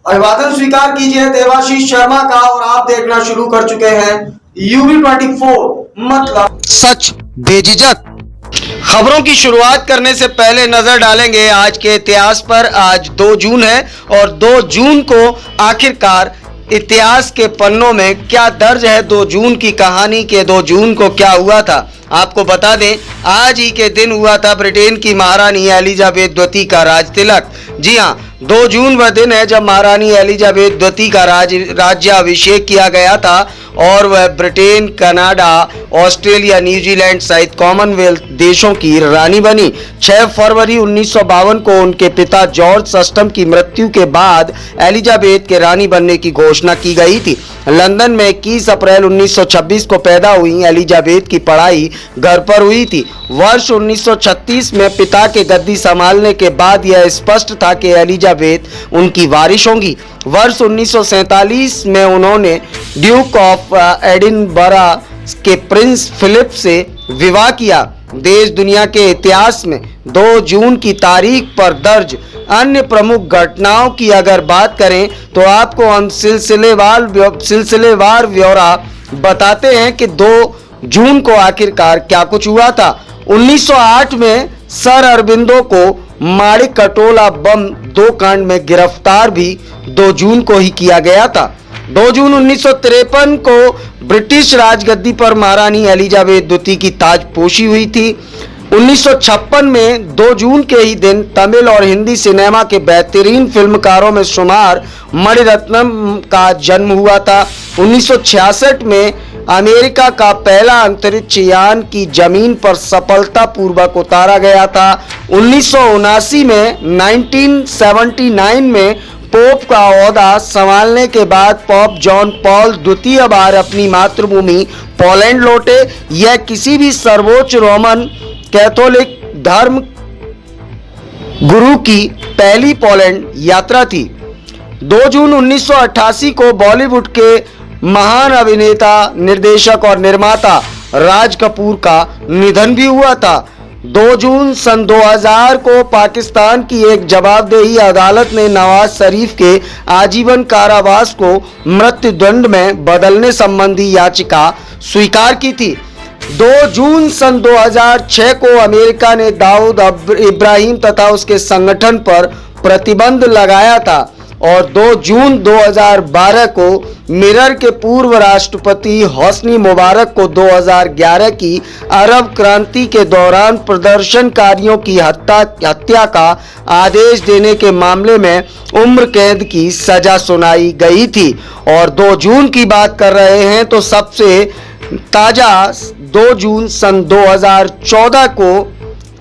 अभिवादन स्वीकार कीजिए देवाशीष शर्मा का और आप देखना शुरू कर चुके हैं UB24 मतलब सच बेझिझक। खबरों की शुरुआत करने से पहले नजर डालेंगे आज के इतिहास पर। आज 2 जून है और 2 जून को आखिरकार इतिहास के पन्नों में क्या दर्ज है। 2 जून की कहानी के 2 जून को क्या हुआ था आपको बता दें। आज ही के दिन हुआ था ब्रिटेन की महारानी एलिजाबेथ द्वितीय का राज तिलक। जी हाँ, 2 जून वह दिन है जब महारानी एलिजाबेथ द्वितीय का राज्याभिषेक किया गया था और वह ब्रिटेन, कनाडा, ऑस्ट्रेलिया, न्यूजीलैंड सहित कॉमनवेल्थ देशों की रानी बनी। 6 फरवरी 1952 को उनके पिता जॉर्ज षष्ठम की मृत्यु के बाद एलिजाबेथ के रानी बनने की घोषणा की गई थी। लंदन में 21 अप्रैल 1926 को पैदा हुई एलिजाबेथ की पढ़ाई घर पर हुई थी। वर्ष 1936 में पिता के गद्दी संभालने के बाद यह स्पष्ट था कि एलिजाबेथ उनकी वारिस होंगी। वर्ष 1947 में उन्होंने ड्यूक ऑफ एडिनबरा के प्रिंस फिलिप से विवाह किया। देश दुनिया के इतिहास में 2 जून की तारीख पर दर्ज अन्य प्रमुख घटनाओं की अगर बात करें तो आपको हम सिलसिलेवार ब्यौरा बताते हैं कि 2 जून को आखिरकार क्या कुछ हुआ था। 1908 में सर अरबिंदो को माणिकटोला बम 2 कांड में गिरफ्तार भी 2 जून को ही किया गया था। 2 जून 1953 को ब्रिटिश राजगद्दी पर महारानी एलिजाबेथ द्वितीय की ताजपोशी हुई थी। 1956 में 2 जून के ही दिन तमिल और हिंदी सिनेमा के बेहतरीन फिल्मकारों में शुमार मणिरत्नम का जन्म हुआ था। 1966 में अमेरिका का पहला अंतरिक्ष यान की जमीन पर सफलतापूर्वक उतारा गया था। 1979 में पोप का ओहदा संभालने के बाद पोप जॉन पॉल द्वितीय बार अपनी मातृभूमि पोलैंड लौटे। यह किसी भी सर्वोच्च रोमन कैथोलिक धर्म गुरु की पहली पोलैंड यात्रा थी। 2 जून 1988 को बॉलीवुड के महान अभिनेता, निर्देशक और निर्माता राज कपूर का निधन भी हुआ था। 2 जून सन 2000 को पाकिस्तान की एक जवाबदेही अदालत ने नवाज शरीफ के आजीवन कारावास को मृत्युदंड में बदलने संबंधी याचिका स्वीकार की थी। 2 जून सन 2006 को अमेरिका ने दाऊद इब्राहिम तथा उसके संगठन पर प्रतिबंध लगाया था और 2 जून 2012 को मिरर के पूर्व राष्ट्रपति होस्नी मुबारक को 2011 की अरब क्रांति के दौरान प्रदर्शनकारियों की हत्या का आदेश देने के मामले में उम्र कैद की सजा सुनाई गई थी। और 2 जून की बात कर रहे हैं तो सबसे ताजा 2 जून सन 2014 को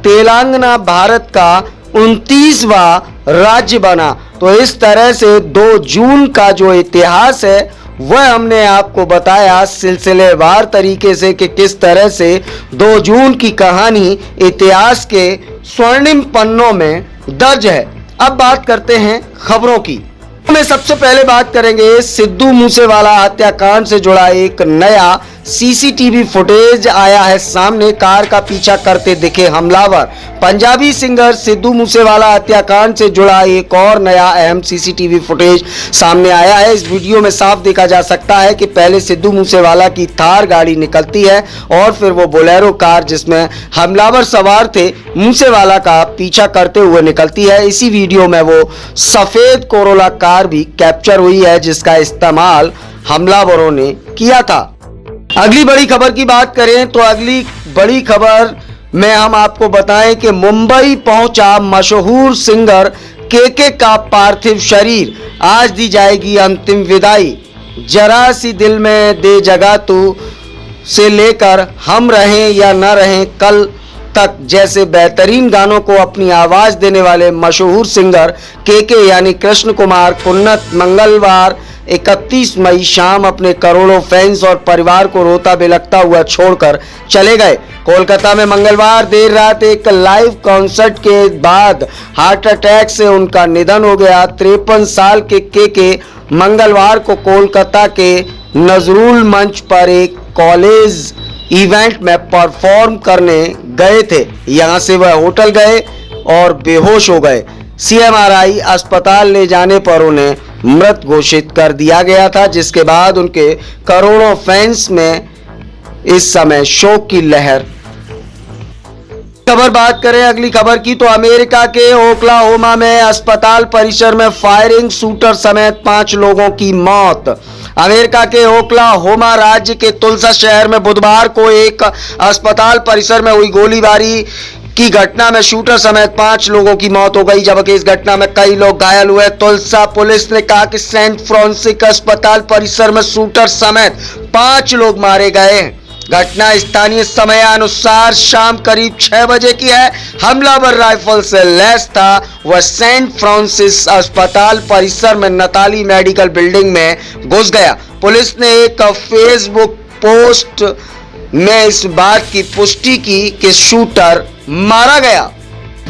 तेलंगाना भारत का 29वां राज्य बना। तो इस तरह से 2 जून का जो इतिहास है वह हमने आपको बताया सिलसिलेवार तरीके से कि किस तरह से 2 जून की कहानी इतिहास के स्वर्णिम पन्नों में दर्ज है। अब बात करते हैं खबरों की। में सबसे पहले बात करेंगे सिद्धू मूसेवाला हत्याकांड से जुड़ा एक नया सीसीटीवी फुटेज आया है सामने। कार का पीछा करते दिखे हमलावर। पंजाबी सिंगर सिद्धू मूसेवाला हत्याकांड से जुड़ा एक और नया अहम सीसीटीवी फुटेज सामने आया है। इस वीडियो में साफ देखा जा सकता है कि पहले सिद्धू मूसेवाला की थार गाड़ी निकलती है और फिर वो बोलेरो कार जिसमें हमलावर सवार थे मूसेवाला का पीछा करते हुए निकलती है। इसी वीडियो में वो सफेद कोरोला कार भी कैप्चर हुई है जिसका इस्तेमाल हमलावरों ने किया था। अगली बड़ी खबर की बात करें तो अगली बड़ी खबर में हम आपको बताएं कि मुंबई पहुंचा मशहूर सिंगर केके का पार्थिव शरीर। आज दी जाएगी अंतिम विदाई। जरा सी दिल में दे जगह तू से लेकर हम रहें या न रहें कल तक जैसे बेहतरीन गानों को अपनी आवाज देने वाले मशहूर सिंगर केके यानी कृष्ण कुमार कुन्नत मंगलवार 31 मई शाम अपने करोड़ों फैंस और परिवार को रोता बिलखता हुआ छोड़कर चले गए। कोलकाता में मंगलवार देर रात एक लाइव कॉन्सर्ट के बाद हार्ट अटैक से उनका निधन हो गया। 53 साल के केके मंगलवार को कोलकाता के नजरुल मंच पर एक कॉलेज इवेंट में परफॉर्म करने गए थे। यहां से वह होटल गए और बेहोश हो गए। CMRI अस्पताल ले जाने पर उन्हें मृत घोषित कर दिया गया था, जिसके बाद उनके करोड़ों फैंस में इस समय शोक की लहर। खबर बात करें अगली खबर की तो अमेरिका के ओक्लाहोमा में अस्पताल परिसर में फायरिंग, शूटर समेत 5 लोगों की मौत। अमेरिका के ओक्लाहोमा राज्य के तुल्सा शहर में बुधवार को एक अस्पताल परिसर में हुई गोलीबारी की घटना में शूटर समेत 5 लोगों की मौत हो गई, जबकि इस घटना में कई लोग घायल हुए। तुल्सा पुलिस ने कहा कि सेंट फ्रांसिस अस्पताल परिसर में शूटर समेत 5 लोग मारे गए। घटना स्थानीय समय अनुसार शाम करीब 6 बजे की है। हमलावर राइफल से लैस था। वह सेंट फ्रांसिस अस्पताल परिसर में नताली मेडिकल बिल्डिंग में घुस गया। पुलिस ने एक फेसबुक पोस्ट में इस बात की पुष्टि की कि शूटर मारा गया।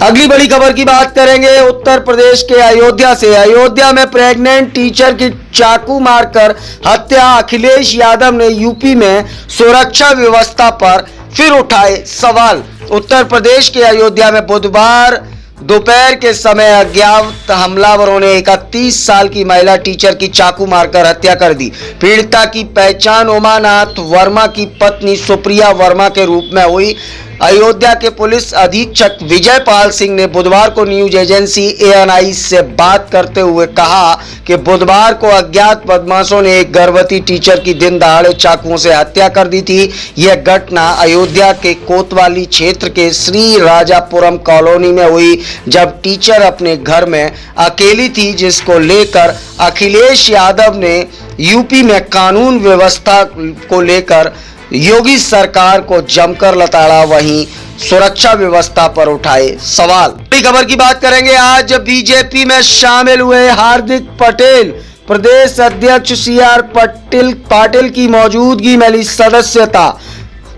अगली बड़ी खबर की बात करेंगे उत्तर प्रदेश के अयोध्या से। अयोध्या में प्रेग्नेंट टीचर की चाकू मारकर हत्या। अखिलेश यादव ने यूपी में सुरक्षा व्यवस्था पर फिर उठाए सवाल। उत्तर प्रदेश के अयोध्या में बुधवार दोपहर के समय अज्ञात हमलावरों ने 31 साल की महिला टीचर की चाकू मारकर हत्या कर दी। पीड़िता की पहचान उमानाथ वर्मा की पत्नी सुप्रिया वर्मा के रूप में हुई। अयोध्या के पुलिस अधीक्षक विजय पाल सिंह ने बुधवार को न्यूज एजेंसी ANI से बात करते हुए कहा कि बुधवार को अज्ञात बदमाशों ने एक गर्भवती टीचर की दिन दहाड़े चाकुओं से हत्या कर दी थी। यह घटना अयोध्या के कोतवाली क्षेत्र के श्री राजापुरम कॉलोनी में हुई, जब टीचर अपने घर में अकेली थी, जिसको लेकर अखिलेश यादव ने यूपी में कानून व्यवस्था को लेकर योगी सरकार को जमकर लताड़ा, वहीं सुरक्षा व्यवस्था पर उठाए सवाल। बड़ी खबर की बात करेंगे। आज बीजेपी में शामिल हुए हार्दिक पटेल। प्रदेश अध्यक्ष CR पाटिल की मौजूदगी में ली सदस्यता।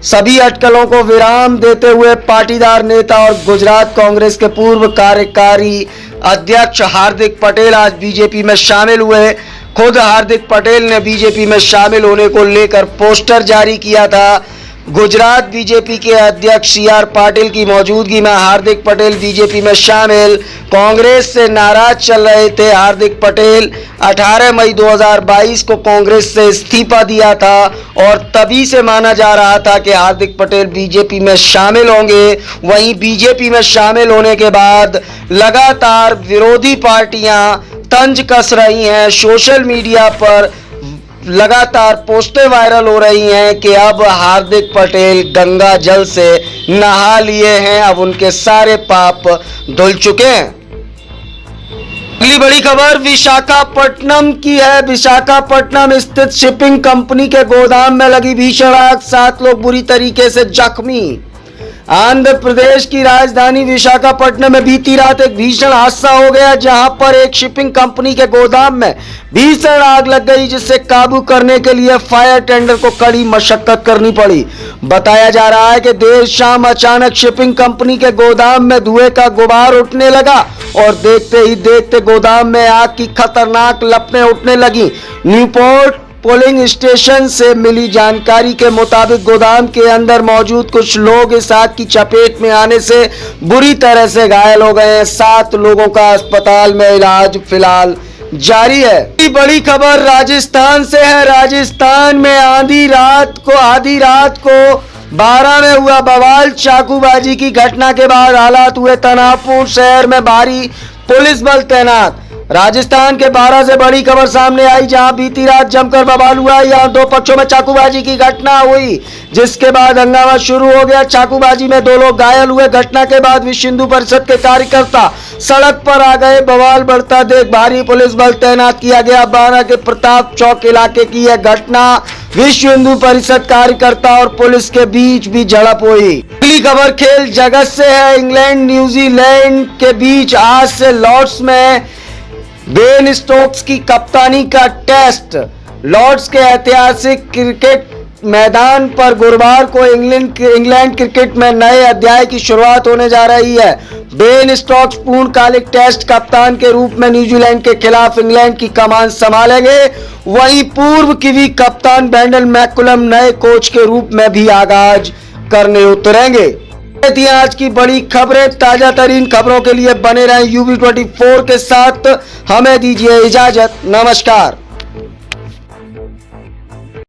सभी अटकलों को विराम देते हुए पाटीदार नेता और गुजरात कांग्रेस के पूर्व कार्यकारी अध्यक्ष हार्दिक पटेल आज बीजेपी में शामिल हुए। खुद हार्दिक पटेल ने बीजेपी में शामिल होने को लेकर पोस्टर जारी किया था। गुजरात बीजेपी के अध्यक्ष CR पाटिल की मौजूदगी में हार्दिक पटेल बीजेपी में शामिल। कांग्रेस से नाराज चल रहे थे हार्दिक पटेल। 18 मई 2022 को कांग्रेस से इस्तीफा दिया था और तभी से माना जा रहा था कि हार्दिक पटेल बीजेपी में शामिल होंगे। वहीं बीजेपी में शामिल होने के बाद लगातार विरोधी पार्टियां तंज कस रही हैं। सोशल मीडिया पर लगातार पोस्टें वायरल हो रही हैं कि अब हार्दिक पटेल गंगा जल से नहा लिए हैं, अब उनके सारे पाप धुल चुके हैं। अगली बड़ी खबर विशाखापट्टनम की है। विशाखापट्टनम स्थित शिपिंग कंपनी के गोदाम में लगी भीषण आग, 7 लोग बुरी तरीके से जख्मी। आंध्र प्रदेश की राजधानी विशाखापट्टनम में बीती रात एक भीषण हादसा हो गया, जहां पर एक शिपिंग कंपनी के गोदाम में भीषण आग लग गई, जिससे काबू करने के लिए फायर टेंडर को कड़ी मशक्कत करनी पड़ी। बताया जा रहा है कि देर शाम अचानक शिपिंग कंपनी के गोदाम में धुएं का गुबार उठने लगा और देखते ही देखते गोदाम में आग की खतरनाक लपटें उठने लगी। न्यूपोर्ट पोलिंग स्टेशन से मिली जानकारी के मुताबिक गोदाम के अंदर मौजूद कुछ लोग इस आग की चपेट में आने से बुरी तरह से घायल हो गए हैं। 7 लोगों का अस्पताल में इलाज फिलहाल जारी है। बड़ी खबर राजस्थान से है। राजस्थान में आधी रात को 12 में हुआ बवाल। चाकूबाजी की घटना के बाद हालात हुए तनावपूर्ण। शहर में भारी पुलिस बल तैनात। राजस्थान के 12 से बड़ी खबर सामने आई, जहां बीती रात जमकर बवाल हुआ। यहां 2 पक्षों में चाकूबाजी की घटना हुई, जिसके बाद हंगामा शुरू हो गया। चाकूबाजी में 2 लोग घायल हुए। घटना के बाद विश्व हिंदू परिषद के कार्यकर्ता सड़क पर आ गए। बवाल बढ़ता देख भारी पुलिस बल तैनात किया गया। 12 के प्रताप चौक इलाके की यह घटना। विश्व हिंदू परिषद कार्यकर्ता और पुलिस के बीच भी झड़प हुई। अगली खबर खेल जगत से है। इंग्लैंड न्यूजीलैंड के बीच आज से लॉर्ड्स में बेन स्टोक्स की कप्तानी का टेस्ट। लॉर्ड्स के ऐतिहासिक क्रिकेट मैदान पर गुरुवार को इंग्लैंड क्रिकेट में नए अध्याय की शुरुआत होने जा रही है। बेन स्टोक्स पूर्णकालिक टेस्ट कप्तान के रूप में न्यूजीलैंड के खिलाफ इंग्लैंड की कमान संभालेंगे। वहीं पूर्व कीवी कप्तान ब्रेंडन मैकुलम नए कोच के रूप में भी आगाज करने उतरेंगे। ये थी आज की बड़ी खबरें। ताजा तरीन खबरों के लिए बने रहें UB24 के साथ। हमें दीजिए इजाजत। नमस्कार।